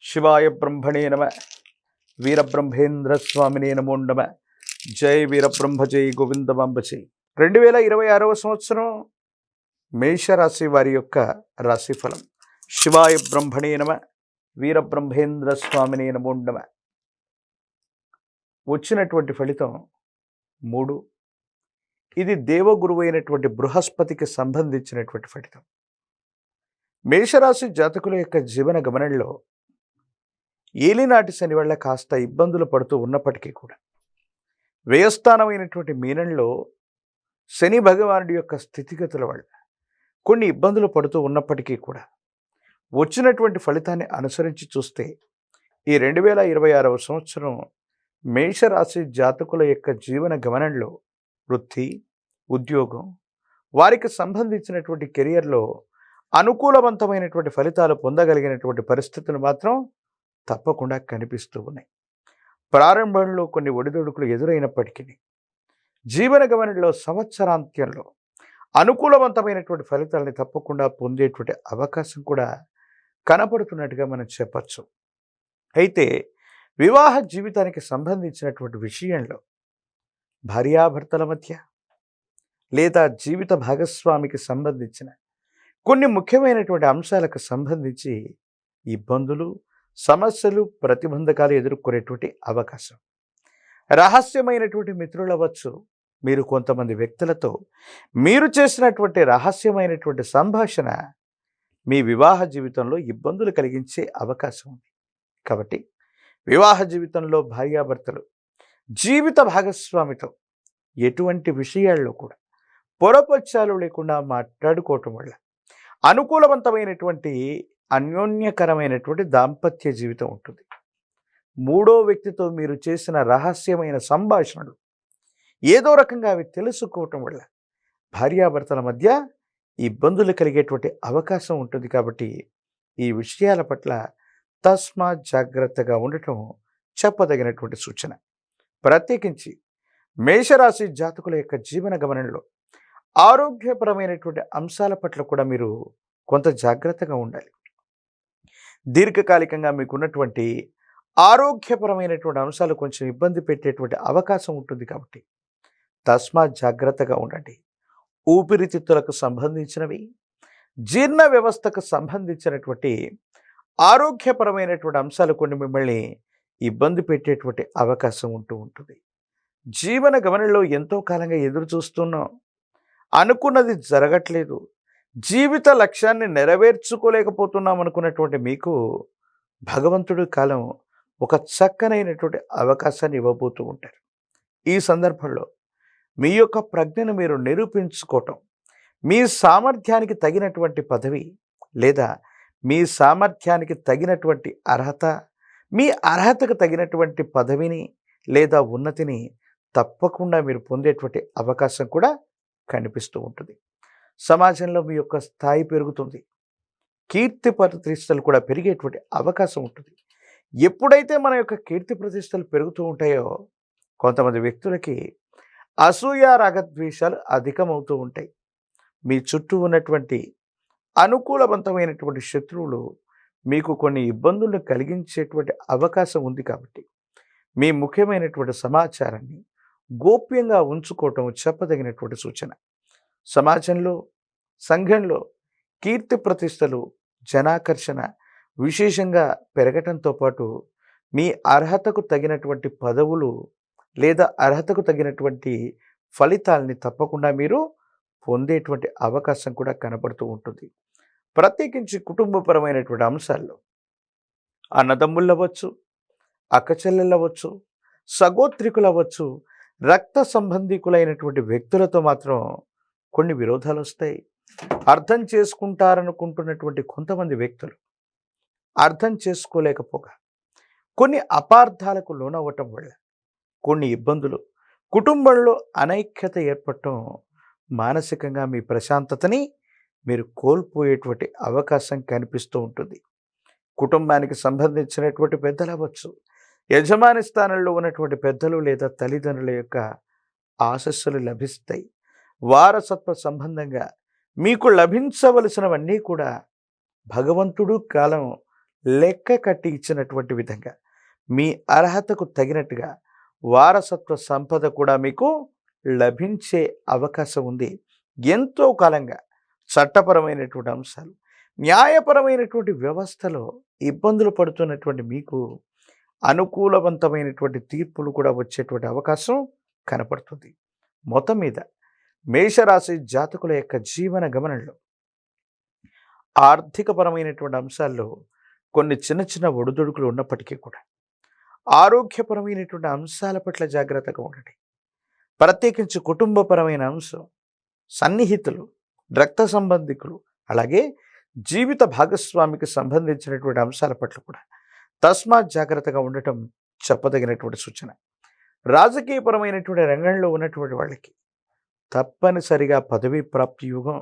శివాయ బ్రహ్మణే నమ. వీరబ్రహ్మేంద్ర స్వామినే నమో నమ. జై వీరబ్రహ్మ జై గోవిందమాంబ జై. 2026వ సంవత్సరం మేషరాశి వారి యొక్క రాశిఫలం. శివాయ బ్రహ్మణే నమ. వీరబ్రహ్మేంద్ర స్వామినే నమో నమ. వచ్చినటువంటి ఫలితం 3. ఇది దేవగురువు అయినటువంటి బృహస్పతికి సంబంధించినటువంటి ఫలితం. మేషరాశి జాతకుల యొక్క జీవన గమనంలో ఏలినాటి శని వల్ల కాస్త ఇబ్బందులు పడుతూ ఉన్నప్పటికీ కూడా వ్యయస్థానమైనటువంటి మీనంలో శని భగవానుడి యొక్క స్థితిగతుల వల్ల కొన్ని ఇబ్బందులు పడుతూ ఉన్నప్పటికీ కూడా వచ్చినటువంటి ఫలితాన్ని అనుసరించి చూస్తే ఈ 2026వ సంవత్సరం మేషరాశి జాతకుల యొక్క జీవన గమనంలో వృత్తి, ఉద్యోగం, వారికి సంబంధించినటువంటి కెరియర్లో అనుకూలవంతమైనటువంటి ఫలితాలు పొందగలిగినటువంటి పరిస్థితులు మాత్రం తప్పకుండా కనిపిస్తూ ఉన్నాయి. ప్రారంభంలో కొన్ని ఒడిదొడుకులు ఎదురైనప్పటికీ జీవన గమనంలో సంవత్సరాంత్యంలో అనుకూలవంతమైనటువంటి ఫలితాలని తప్పకుండా పొందేటువంటి అవకాశం కూడా కనపడుతున్నట్టుగా మనం చెప్పచ్చు. అయితే వివాహ జీవితానికి సంబంధించినటువంటి విషయంలో భార్యాభర్తల మధ్య లేదా జీవిత భాగస్వామికి సంబంధించిన కొన్ని ముఖ్యమైనటువంటి అంశాలకు సంబంధించి ఇబ్బందులు, సమస్యలు, ప్రతిబంధకాలు ఎదుర్కొనేటువంటి అవకాశం. రహస్యమైనటువంటి మిత్రులు అవ్వచ్చు. మీరు కొంతమంది వ్యక్తులతో మీరు చేసినటువంటి రహస్యమైనటువంటి సంభాషణ మీ వివాహ జీవితంలో ఇబ్బందులు కలిగించే అవకాశం ఉంది. కాబట్టి వివాహ జీవితంలో భార్యాభర్తలు జీవిత భాగస్వామితో ఎటువంటి విషయాల్లో కూడా పొరపచ్చాలు లేకుండా మాట్లాడుకోవటం వల్ల అనుకూలవంతమైనటువంటి అన్యోన్యకరమైనటువంటి దాంపత్య జీవితం ఉంటుంది. మూడో వ్యక్తితో మీరు చేసిన రహస్యమైన సంభాషణలు ఏదో రకంగా అవి తెలుసుకోవటం వల్ల భార్యాభర్తల మధ్య ఇబ్బందులు కలిగేటువంటి అవకాశం ఉంటుంది. కాబట్టి ఈ విషయాల పట్ల తస్మాత్ జాగ్రత్తగా ఉండటం చెప్పదగినటువంటి సూచన. ప్రత్యేకించి మేషరాశి జాతకుల యొక్క జీవన గమనంలో ఆరోగ్యపరమైనటువంటి అంశాల పట్ల కూడా మీరు కొంత జాగ్రత్తగా ఉండాలి. దీర్ఘకాలికంగా మీకున్నటువంటి ఆరోగ్యపరమైనటువంటి అంశాలు కొంచెం ఇబ్బంది పెట్టేటువంటి అవకాశం ఉంటుంది. కాబట్టి తస్మాత్ జాగ్రత్తగా ఉండండి. ఊపిరితిత్తులకు సంబంధించినవి, జీర్ణ వ్యవస్థకు సంబంధించినటువంటి ఆరోగ్యపరమైనటువంటి అంశాలు కొన్ని మిమ్మల్ని ఇబ్బంది పెట్టేటువంటి అవకాశం ఉంటుంది. జీవన గమనంలో ఎంతో కాలంగా ఎదురు చూస్తున్నాం, అనుకున్నది జరగట్లేదు, జీవిత లక్ష్యాన్ని నెరవేర్చుకోలేకపోతున్నాం అనుకున్నటువంటి మీకు భగవంతుడి కాలం ఒక చక్కనైనటువంటి అవకాశాన్ని ఇవ్వబోతూ ఉంటారు. ఈ సందర్భంలో మీ యొక్క ప్రజ్ఞను మీరు నిరూపించుకోవటం, మీ సామర్థ్యానికి తగినటువంటి పదవి లేదా మీ సామర్థ్యానికి తగినటువంటి అర్హత, మీ అర్హతకు తగినటువంటి పదవిని లేదా ఉన్నతిని తప్పకుండా మీరు పొందేటువంటి అవకాశం కూడా కనిపిస్తూ ఉంటుంది. సమాజంలో మీ యొక్క స్థాయి పెరుగుతుంది, కీర్తి ప్రతిష్టలు కూడా పెరిగేటువంటి అవకాశం ఉంటుంది. ఎప్పుడైతే మన యొక్క కీర్తి ప్రతిష్టలు పెరుగుతూ ఉంటాయో కొంతమంది వ్యక్తులకి అసూయ, రాగద్వేషాలు అధికమవుతూ ఉంటాయి. మీ చుట్టూ ఉన్నటువంటి అనుకూలవంతమైనటువంటి శత్రువులు మీకు కొన్ని ఇబ్బందులను కలిగించేటువంటి అవకాశం ఉంది. కాబట్టి మీ ముఖ్యమైనటువంటి సమాచారాన్ని గోప్యంగా ఉంచుకోవటం చెప్పదగినటువంటి సూచన. సమాజంలో, సంఘంలో కీర్తి ప్రతిష్టలు, జనాకర్షణ విశేషంగా పెరగటంతో పాటు మీ అర్హతకు తగినటువంటి పదవులు లేదా అర్హతకు తగినటువంటి ఫలితాలని తప్పకుండా మీరు పొందేటువంటి అవకాశం కూడా కనపడుతూ ఉంటుంది. ప్రత్యేకించి కుటుంబపరమైనటువంటి అంశాల్లో అన్నదమ్ముళ్ళు అవ్వచ్చు, అక్కచెల్లెళ్ళు అవ్వచ్చు, సగోత్రికులు అవ్వచ్చు, రక్త సంబంధికులైనటువంటి వ్యక్తులతో మాత్రం కొన్ని విరోధాలు వస్తాయి. అర్థం చేసుకుంటారనుకుంటున్నటువంటి కొంతమంది వ్యక్తులు అర్థం చేసుకోలేకపోగా కొన్ని అపార్థాలకు లోనవ్వటం వల్ల కొన్ని ఇబ్బందులు, కుటుంబంలో అనైక్యత ఏర్పడటం, మానసికంగా మీ ప్రశాంతతని మీరు కోల్పోయేటువంటి అవకాశం కనిపిస్తూ ఉంటుంది. కుటుంబానికి సంబంధించినటువంటి పెద్దలు అవ్వచ్చు, యజమాని స్థానంలో ఉన్నటువంటి పెద్దలు లేదా తల్లిదండ్రుల యొక్క ఆశస్సులు లభిస్తాయి. వారసత్వ సంబంధంగా మీకు లభించవలసినవన్నీ కూడా భగవంతుడు కాలం లెక్క కట్టి ఇచ్చినటువంటి విధంగా మీ అర్హతకు తగినట్టుగా వారసత్వ సంపద కూడా మీకు లభించే అవకాశం ఉంది. ఎంతో కాలంగా చట్టపరమైనటువంటి అంశాలు, న్యాయపరమైనటువంటి వ్యవస్థలో ఇబ్బందులు పడుతున్నటువంటి మీకు అనుకూలవంతమైనటువంటి తీర్పులు కూడా వచ్చేటువంటి అవకాశం కనపడుతుంది. మొత్తం మీద మేషరాశి జాతకుల యొక్క జీవన గమనంలో ఆర్థికపరమైనటువంటి అంశాల్లో కొన్ని చిన్న చిన్న ఒడిదుడుకులు ఉన్నప్పటికీ కూడా ఆరోగ్యపరమైనటువంటి అంశాల పట్ల జాగ్రత్తగా ఉండండి. ప్రత్యేకించి కుటుంబపరమైన అంశం, సన్నిహితులు, రక్త సంబంధికులు, అలాగే జీవిత భాగస్వామికి సంబంధించినటువంటి అంశాల పట్ల కూడా తస్మాత్ జాగ్రత్తగా ఉండటం చెప్పదగినటువంటి సూచన. రాజకీయపరమైనటువంటి రంగంలో ఉన్నటువంటి వాళ్ళకి తప్పనిసరిగా పదవీ ప్రాప్తి యుగం.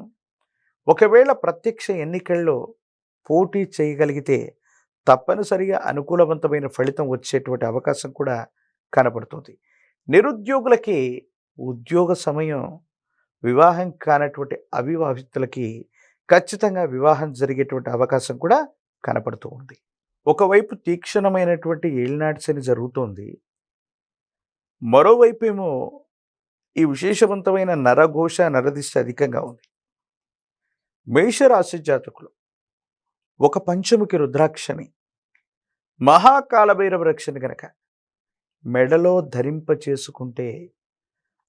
ఒకవేళ ప్రత్యక్ష ఎన్నికల్లో పోటీ చేయగలిగితే తప్పనిసరిగా అనుకూలవంతమైన ఫలితం వచ్చేటువంటి అవకాశం కూడా కనపడుతుంది. నిరుద్యోగులకి ఉద్యోగ సమయం, వివాహం కానటువంటి అవివాహితులకి ఖచ్చితంగా వివాహం జరిగేటువంటి అవకాశం కూడా కనపడుతూ ఉంది. ఒకవైపు తీక్షణమైనటువంటి ఏలినాటి శని జరుగుతోంది, మరోవైపు ఏమో ఈ విశేషవంతమైన నరఘోష నరదిష్ట అధికంగా ఉంది. మేషరాశి జాతకులు ఒక పంచముఖి రుద్రాక్షని, మహాకాలభైరవ రక్షని గనక మెడలో ధరింప చేసుకుంటే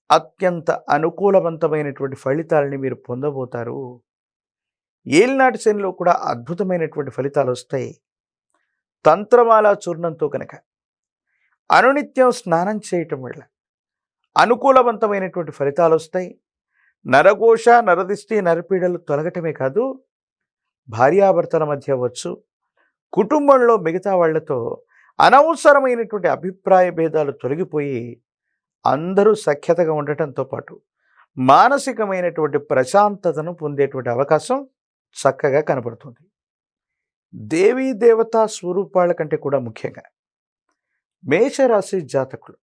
అత్యంత అనుకూలవంతమైనటువంటి ఫలితాలని మీరు పొందబోతారు. ఏలినాటి శనిలో కూడా అద్భుతమైనటువంటి ఫలితాలు వస్తాయి. తంత్రమాల చూర్ణంతో కనుక అనునిత్యం స్నానం చేయటం వల్ల అనుకూలవంతమైనటువంటి ఫలితాలు వస్తాయి. నరఘోష నరదిష్టి నరపీడలు తొలగటమే కాదు, భార్యాభర్తల మధ్య అవ్వచ్చు, కుటుంబంలో మిగతా వాళ్లతో అనవసరమైనటువంటి అభిప్రాయ భేదాలు తొలగిపోయి అందరూ సఖ్యతగా ఉండటంతో పాటు మానసికమైనటువంటి ప్రశాంతతను పొందేటువంటి అవకాశం చక్కగా కనబడుతుంది. దేవీ దేవతా స్వరూపాల కంటే కూడా ముఖ్యంగా మేషరాశి జాతకులు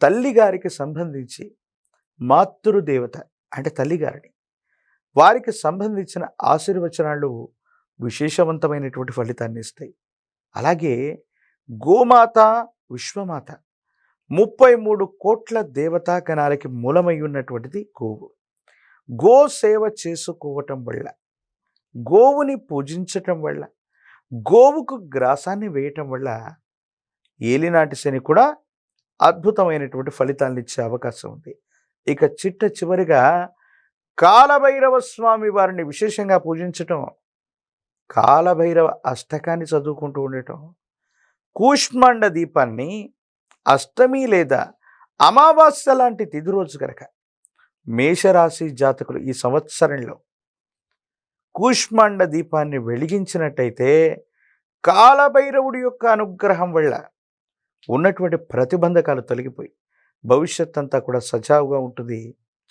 తల్లిగారికి సంబంధించి మాతృదేవత అంటే తల్లిగారిని, వారికి సంబంధించిన ఆశీర్వచనాలు విశేషవంతమైనటువంటి ఫలితాన్ని ఇస్తాయి. అలాగే గోమాత, విశ్వమాత 33 కోట్ల దేవతా గణాలకి మూలమై ఉన్నటువంటిది గోవు. గో సేవ చేసుకోవటం వల్ల, గోవుని పూజించటం వల్ల, గోవుకు గ్రాసాన్ని వేయటం వల్ల ఏలినాటి శని కూడా అద్భుతమైనటువంటి ఫలితాలను ఇచ్చే అవకాశం ఉంది. ఇక చివరిగా కాలభైరవ స్వామి వారిని విశేషంగా పూజించటం, కాలభైరవ అష్టకాన్ని చదువుకుంటూ ఉండటం, కూష్మాండ దీపాన్ని అష్టమి లేదా అమావాస్య లాంటి తిథి రోజు కనుక మేషరాశి జాతకులు ఈ సంవత్సరంలో కూష్మాండ దీపాన్ని వెలిగించినట్టయితే కాలభైరవుడి యొక్క అనుగ్రహం వల్ల ఉన్నటువంటి ప్రతిబంధకాలు తొలగిపోయి భవిష్యత్ అంతా కూడా సజావుగా ఉంటుంది,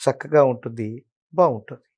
చక్కగా ఉంటుంది, బాగుంటుంది.